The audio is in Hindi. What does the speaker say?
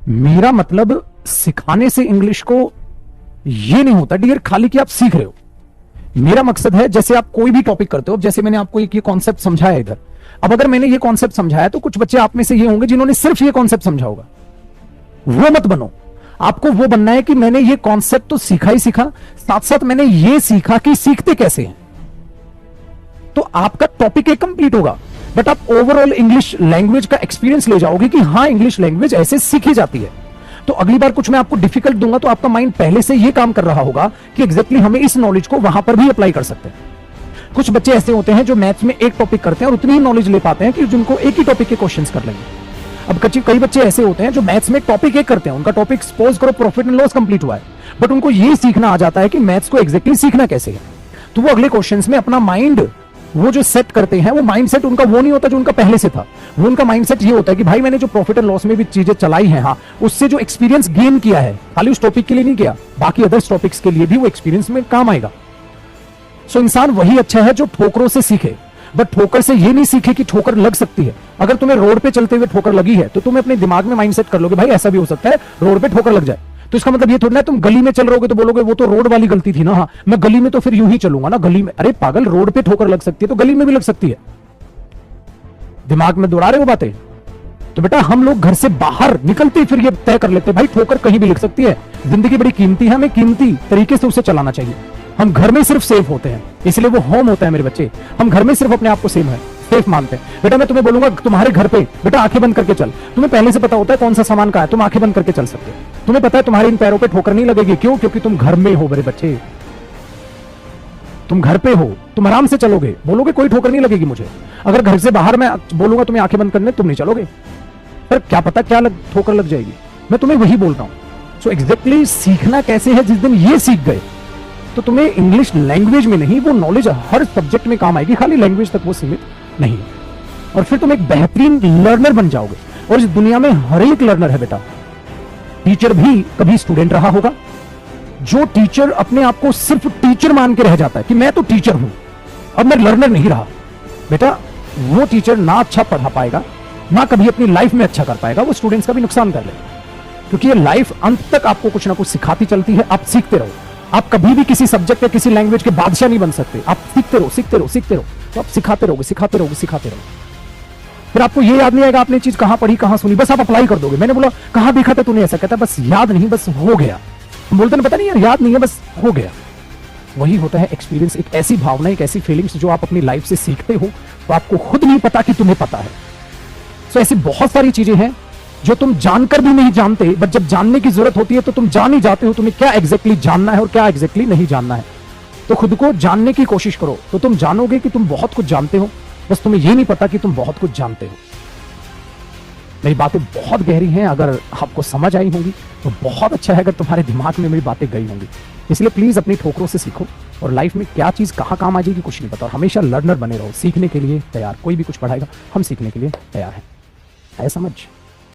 मेरा मतलब सिखाने से इंग्लिश को ये नहीं होता डियर खाली कि आप सीख रहे हो। मेरा मकसद है जैसे आप कोई भी टॉपिक करते हो, जैसे मैंने आपको एक ये कॉन्सेप्ट समझाया इधर, अब अगर मैंने ये कॉन्सेप्ट समझाया तो कुछ बच्चे आप में से ये होंगे जिन्होंने सिर्फ ये कॉन्सेप्ट समझा होगा। वो मत बनो, आपको वो बनना है कि मैंने ये कॉन्सेप्ट तो सीखा ही सीखा, साथ साथ मैंने ये सीखा कि सीखते कैसे हैं। तो आपका टॉपिक एक कंप्लीट होगा, बट आप ओवरऑल इंग्लिश लैंग्वेज का एक्सपीरियंस ले जाओगे कि हाँ इंग्लिश लैंग्वेज ऐसे सीखी जाती है। तो अगली बार कुछ मैं आपको डिफिकल्ट दूंगा तो आपका माइंड पहले से ये काम कर रहा होगा कि एग्जैक्टली हमें इस नॉलेज को वहां पर भी अप्लाई कर सकते हैं। कुछ बच्चे ऐसे होते हैं जो मैथ्स में एक टॉपिक करते हैं और उतनी ही नॉलेज ले पाते हैं कि जिनको एक ही टॉपिक के क्वेश्चंस कर लेंगे। अब कई बच्चे ऐसे होते हैं जो मैथ्स में टॉपिक एक करते हैं, उनका टॉपिक सपोज करो प्रॉफिट एंड लॉस कंप्लीट हुआ है, बट उनको ये सीखना आ जाता है कि मैथ्स को एग्जैक्टली सीखना कैसे है। तो वो अगले क्वेश्चंस में अपना माइंड वो जो सेट करते हैं, वो माइंडसेट उनका वो नहीं होता जो उनका पहले से था। वो उनका माइंडसेट ये होता है कि भाई मैंने जो प्रॉफिट एंड लॉस में भी चीजें चलाई हैं, हाँ उससे जो एक्सपीरियंस गेन किया है, खाली उस टॉपिक के लिए नहीं किया, बाकी अदर्स टॉपिक्स के लिए भी वो एक्सपीरियंस में काम आएगा। सो इंसान वही अच्छा है जो ठोकरों से सीखे, बट ठोकर से ये नहीं सीखे कि ठोकर लग सकती है। अगर तुम्हें रोड पे चलते हुए ठोकर लगी है तो तुम अपने दिमाग में माइंडसेट कर लोगे भाई ऐसा भी हो सकता है रोड पे ठोकर लग जाए। तो इसका मतलब ये थोड़ा ना तुम गली में चल रहोगे तो बोलोगे वो तो रोड वाली गलती थी ना, हाँ मैं गली में तो फिर यूं ही चलूंगा ना गली में। अरे पागल, रोड पे ठोकर लग सकती है तो गली में भी लग सकती है। दिमाग में दौड़ा रहे हो बातें। तो बेटा हम लोग घर से बाहर निकलते फिर ये तय कर लेते भाई ठोकर कहीं भी लग सकती है, जिंदगी बड़ी कीमती है, हमें कीमती तरीके से उसे चलाना चाहिए। हम घर में सिर्फ सेफ होते हैं, इसलिए वो होम होता है मेरे बच्चे। हम घर में सिर्फ अपने आप को सेफ मानते हैं। बेटा मैं तुम्हें बोलूंगा तुम्हारे घर पे बेटा आंखें बंद करके चल, तुम्हें पहले से पता होता है कौन सा सामान का है, तुम आंखें बंद करके चल सकते हो। तुम्हें पता है तुम्हारे इन पैरों पे ठोकर नहीं लगेगी, क्यों? क्योंकि तुम घर में हो मेरे बच्चे, तुम घर पे हो, तुम आराम से चलोगे, बोलोगे कोई ठोकर नहीं लगेगी मुझे। अगर घर से बाहर मैं बोलूंगा तुम्हें आंखें बंद करने, तुम नहीं चलोगे, पर क्या पता क्या ठोकर लग जाएगी। मैं तुम्हें वही बोल रहा हूं। सो एग्जैक्टली सीखना कैसे है, जिस दिन ये सीख गए तो तुम्हें इंग्लिश लैंग्वेज में नहीं वो नॉलेज हर सब्जेक्ट में काम आएगी, खाली लैंग्वेज तक वो सीमित नहीं। और फिर तुम एक बेहतरीन लर्नर बन जाओगे। और इस दुनिया में हर एक लर्नर है बेटा। टीचर भी कभी स्टूडेंट रहा होगा। जो टीचर अपने आप को सिर्फ टीचर मान के रह जाता है कि मैं तो टीचर हूं, अब मैं लर्नर नहीं रहा, बेटा वो टीचर ना अच्छा पढ़ा पाएगा, ना कभी अपनी लाइफ में अच्छा कर पाएगा, वो स्टूडेंट्स का भी नुकसान कर लेगा। क्योंकि ये लाइफ अंत तक आपको कुछ ना कुछ सिखाती चलती है। आप सीखते रहो, आप कभी भी किसी सब्जेक्ट या किसी लैंग्वेज के बादशाह नहीं बन सकते। आप सीखते रहो सीखते रहो सीखते रहो, तो आप सिखाते रहोगे सिखाते रहोगे सिखाते रहोगे। फिर आपको ये याद नहीं आएगा आपने चीज कहां पढ़ी कहां सुनी, बस आप अप्लाई कर दोगे। मैंने बोला कहां देखा था तूने, ऐसा कहता बस याद नहीं, बस हो गया। बोलते ना पता नहीं यार याद नहीं है, बस हो गया। वही होता है एक्सपीरियंस, एक ऐसी भावना, एक ऐसी फीलिंग्स जो आप अपनी लाइफ से सीखते हो तो आपको खुद नहीं पता कि तुम्हें पता है। सो ऐसी बहुत सारी चीजें हैं जो तुम जानकर भी नहीं जानते, बट जब जानने की जरूरत होती है तो तुम जान ही जाते हो तुम्हें क्या एग्जैक्टली जानना है और क्या एग्जैक्टली नहीं जानना है। तो खुद को जानने की कोशिश करो तो तुम जानोगे कि तुम बहुत कुछ जानते हो, बस तुम्हें यह नहीं पता कि तुम बहुत कुछ जानते हो। मेरी बातें बहुत गहरी हैं, अगर आपको समझ आई होंगी तो बहुत अच्छा है, अगर तुम्हारे दिमाग में मेरी बातें गई होंगी। इसलिए प्लीज अपनी ठोकरों से सीखो, और लाइफ में क्या चीज कहां काम आ जाएगी कुछ नहीं पता। और हमेशा लर्नर बने रहो, सीखने के लिए तैयार। कोई भी कुछ पढ़ाएगा हम सीखने के लिए तैयार हैं, है समझ।